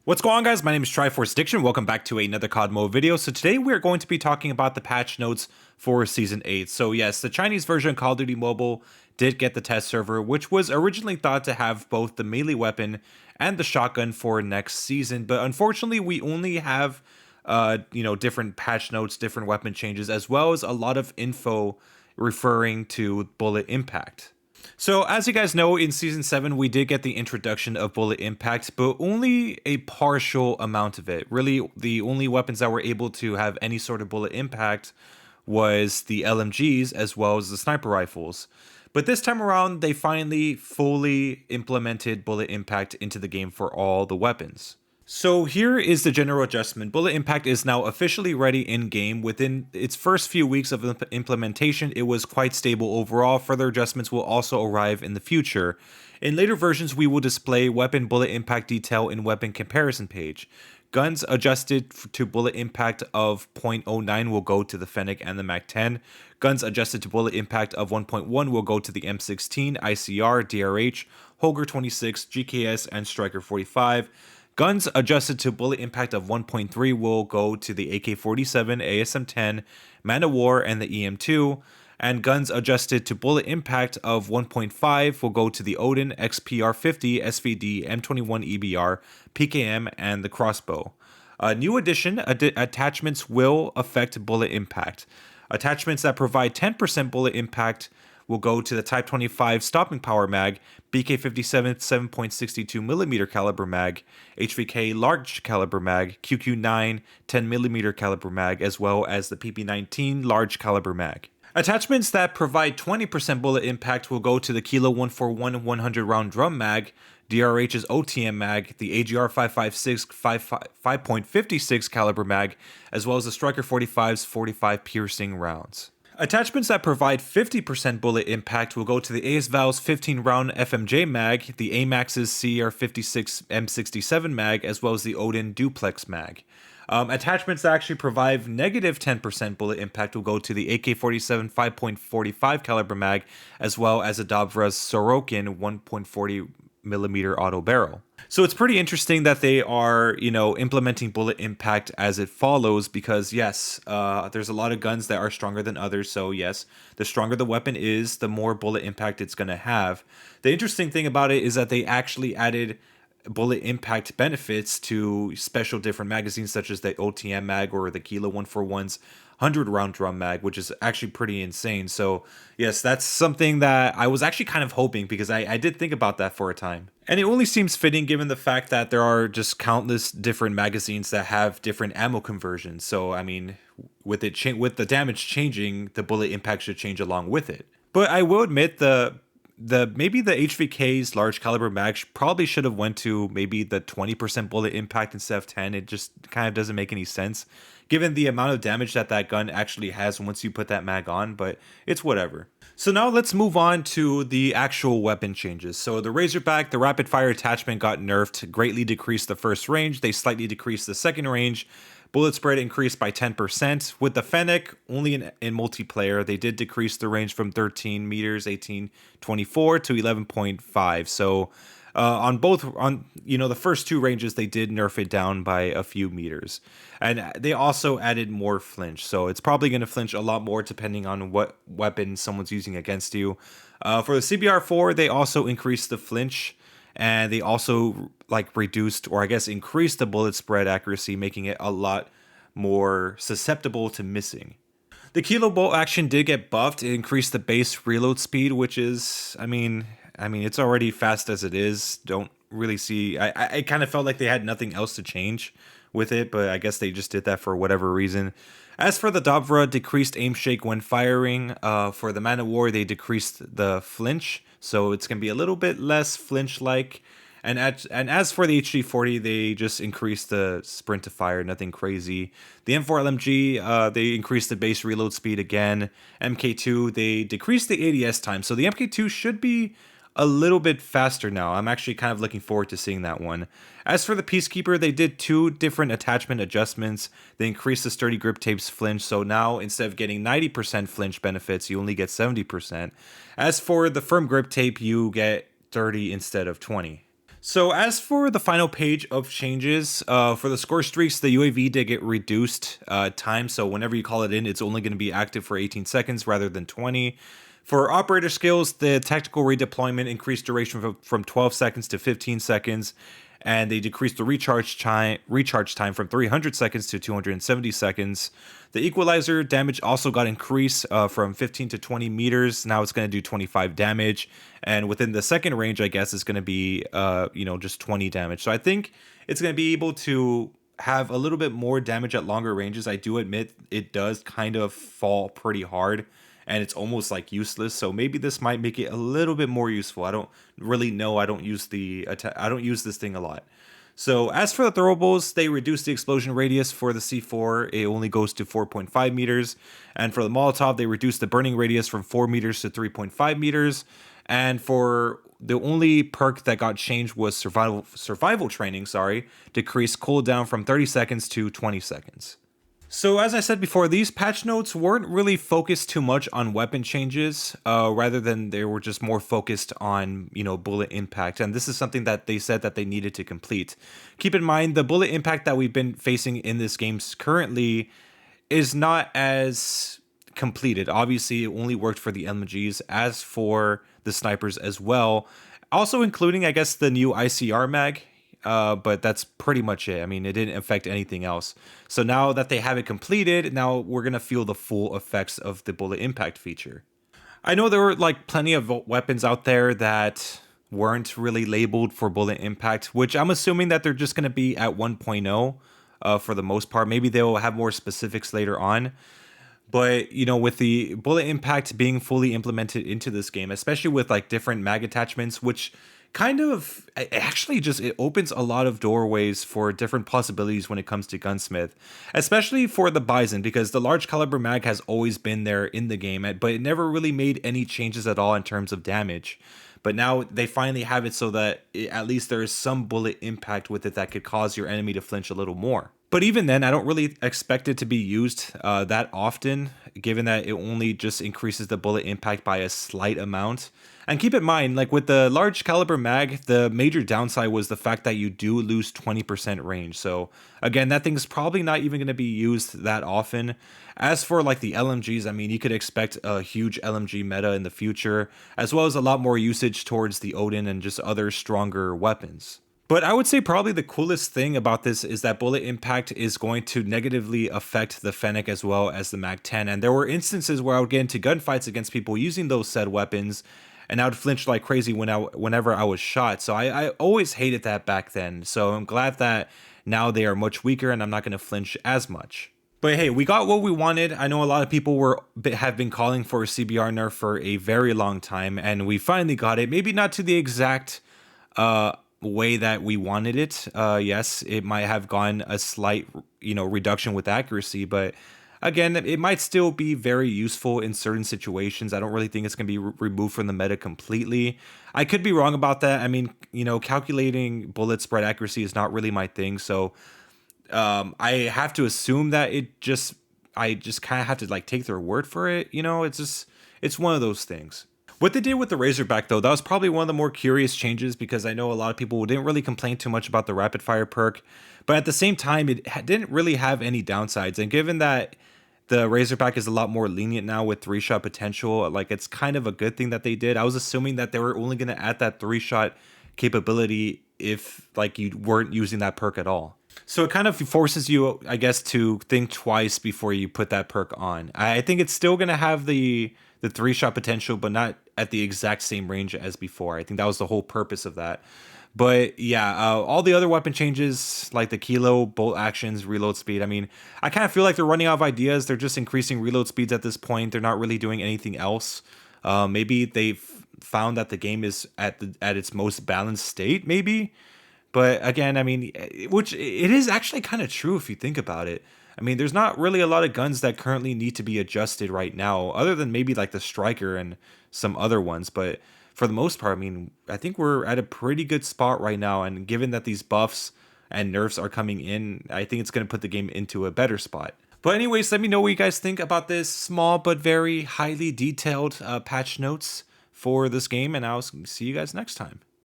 What's going on, guys? My name is Triforce Addiction. Welcome back to another COD mode video. So today we are going to be talking about the patch notes for Season 8. So yes, the Chinese version of Call of Duty Mobile did get the test server, which was originally thought to have both the melee weapon and the shotgun for next season. But unfortunately, we only have different patch notes, different weapon changes, as well as a lot of info referring to bullet impact. So, as you guys know, in Season 7, we did get the introduction of bullet impact, but only a partial amount of it. Really, the only weapons that were able to have any sort of bullet impact was the LMGs as well as the sniper rifles. But this time around, they finally fully implemented bullet impact into the game for all the weapons. So here is the general adjustment. Bullet Impact is now officially ready in-game. Within its first few weeks of implementation, it was quite stable overall. Further adjustments will also arrive in the future. In later versions, we will display weapon bullet impact detail in weapon comparison page. Guns adjusted to bullet impact of 0.09 will go to the Fennec and the MAC-10. Guns adjusted to bullet impact of 1.1 will go to the M16, ICR, DRH, Holger 26, GKS, and Striker 45. Guns adjusted to bullet impact of 1.3 will go to the AK-47, ASM-10, Man of War, and the EM-2, and guns adjusted to bullet impact of 1.5 will go to the Odin, XPR-50, SVD, M21 EBR, PKM, and the crossbow. New addition, attachments will affect bullet impact. Attachments that provide 10% bullet impact will go to the Type 25 stopping power mag, BK57 7.62mm caliber mag, HVK large caliber mag, QQ9 10mm caliber mag, as well as the PP19 large caliber mag. Attachments that provide 20% bullet impact will go to the Kilo 141 100 round drum mag, DRH's OTM mag, the AGR 556 5.56 caliber mag, as well as the Striker 45's 45 piercing rounds. Attachments that provide 50% bullet impact will go to the AS Valve's 15 round FMJ mag, the AMAX's CR56 M67 mag, as well as the Odin Duplex mag. Attachments that actually provide negative 10% bullet impact will go to the AK-47 5.45 caliber mag, as well as the Dobvra's Sorokin 1.40mm auto barrel. So it's pretty interesting that they are, implementing bullet impact as it follows, because yes, there's a lot of guns that are stronger than others. So yes, the stronger the weapon is, the more bullet impact it's going to have. The interesting thing about it is that they actually added bullet impact benefits to special different magazines, such as the OTM mag or the Kilo 141's 100 round drum mag, which is actually pretty insane. So yes, that's something that I was actually kind of hoping, because I did think about that for a time. And it only seems fitting given the fact that there are just countless different magazines that have different ammo conversions. So I mean, with the damage changing, the bullet impact should change along with it. But I will admit maybe the HVK's large caliber mag probably should have went to maybe the 20% bullet impact instead of 10. It just kind of doesn't make any sense given the amount of damage that gun actually has once you put that mag on, but it's whatever. So now let's move on to the actual weapon changes. So the Razorback, the rapid fire attachment got nerfed, greatly decreased the first range. They slightly decreased the second range. Bullet spread increased by 10%. With the Fennec, only in multiplayer, they did decrease the range from 13 meters, 18.24 to 11.5. So on the first two ranges, they did nerf it down by a few meters. And they also added more flinch. So it's probably going to flinch a lot more depending on what weapon someone's using against you. For the CBR4, they also increased the flinch. And they also reduced, or I guess increased, the bullet spread accuracy, making it a lot more susceptible to missing. The Kilo bolt action did get buffed. It increased the base reload speed, which is, I mean, it's already fast as it is. Don't really see. I kind of felt like they had nothing else to change with it, but I guess they just did that for whatever reason. As for the Dobvra, decreased aim shake when firing. For the Man of War, they decreased the flinch, so it's going to be a little bit less flinch-like. And as for the HD40, they just increased the sprint to fire, nothing crazy. The M4 LMG, they increased the base reload speed again. MK2, they decreased the ADS time, so the MK2 should be a little bit faster now. I'm actually kind of looking forward to seeing that one. As for the Peacekeeper, they did two different attachment adjustments. They increased the sturdy grip tape's flinch, so now instead of getting 90% flinch benefits, you only get 70%. As for the firm grip tape, you get 30 instead of 20. So as for the final page of changes, for the score streaks, the UAV did get reduced time. So whenever you call it in, it's only going to be active for 18 seconds rather than 20. For operator skills, the tactical redeployment increased duration from 12 seconds to 15 seconds, and they decreased the recharge time from 300 seconds to 270 seconds. The equalizer damage also got increased from 15 to 20 meters. Now it's going to do 25 damage, and within the second range, I guess, it's going to be just 20 damage. So I think it's going to be able to have a little bit more damage at longer ranges. I do admit it does kind of fall pretty hard, and it's almost like useless. So maybe this might make it a little bit more useful. I don't really know. I don't use this thing a lot. So as for the throwables, they reduced the explosion radius for the C4. It only goes to 4.5 meters. And for the Molotov, they reduced the burning radius from 4 meters to 3.5 meters. And for the only perk that got changed was survival training, decreased cooldown from 30 seconds to 20 seconds. So as I said before, these patch notes weren't really focused too much on weapon changes, rather than they were just more focused on, bullet impact. And this is something that they said that they needed to complete. Keep in mind, the bullet impact that we've been facing in this game currently is not as completed. Obviously, it only worked for the LMGs, as for the snipers as well. Also including, I guess, the new ICR mag. But that's pretty much it. I mean, it didn't affect anything else. So now that they have it completed, now we're going to feel the full effects of the bullet impact feature. I know there were plenty of weapons out there that weren't really labeled for bullet impact, which I'm assuming that they're just going to be at 1.0 for the most part. Maybe they'll have more specifics later on. But, with the bullet impact being fully implemented into this game, especially with different mag attachments, which kind of actually it opens a lot of doorways for different possibilities when it comes to gunsmith, especially for the Bison, because the large caliber mag has always been there in the game, but it never really made any changes at all in terms of damage. But now they finally have it so that at least there is some bullet impact with it that could cause your enemy to flinch a little more. But even then, I don't really expect it to be used that often, given that it only just increases the bullet impact by a slight amount. And keep in mind, with the large caliber mag, the major downside was the fact that you do lose 20% range. So again, that thing's probably not even going to be used that often. As for the LMGs, I mean, you could expect a huge LMG meta in the future, as well as a lot more usage towards the Odin and just other stronger weapons. But I would say probably the coolest thing about this is that bullet impact is going to negatively affect the Fennec as well as the Mag-10. And there were instances where I would get into gunfights against people using those said weapons, and I would flinch like crazy whenever I was shot. So I always hated that back then. So I'm glad that now they are much weaker and I'm not going to flinch as much. But hey, we got what we wanted. I know a lot of people have been calling for a CBR nerf for a very long time, and we finally got it. Maybe not to the exact way that we wanted it. Yes, it might have gone a slight, reduction with accuracy, but again, it might still be very useful in certain situations. I don't really think it's going to be removed from the meta completely. I could be wrong about that. I mean, calculating bullet spread accuracy is not really my thing, so I have to assume that I just kind of have to take their word for it. It's one of those things. What they did with the Razorback, though, that was probably one of the more curious changes, because I know a lot of people didn't really complain too much about the rapid fire perk, but at the same time, it didn't really have any downsides. And given that the Razorback is a lot more lenient now with 3-shot potential, it's kind of a good thing that they did. I was assuming that they were only going to add that 3-shot capability if you weren't using that perk at all. So it kind of forces you, I guess, to think twice before you put that perk on. I think it's still going to have the 3-shot potential, but not at the exact same range as before. I think that was the whole purpose of that. But yeah, all the other weapon changes, like the kilo, bolt actions, reload speed, I mean, I kind of feel like they're running out of ideas. They're just increasing reload speeds at this point. They're not really doing anything else. Maybe they've found that the game is at its most balanced state, maybe. But again, I mean, which it is actually kind of true if you think about it. I mean, there's not really a lot of guns that currently need to be adjusted right now, other than maybe the Striker and some other ones. But for the most part, I mean, I think we're at a pretty good spot right now. And given that these buffs and nerfs are coming in, I think it's going to put the game into a better spot. But anyways, let me know what you guys think about this small but very highly detailed patch notes for this game. And I'll see you guys next time.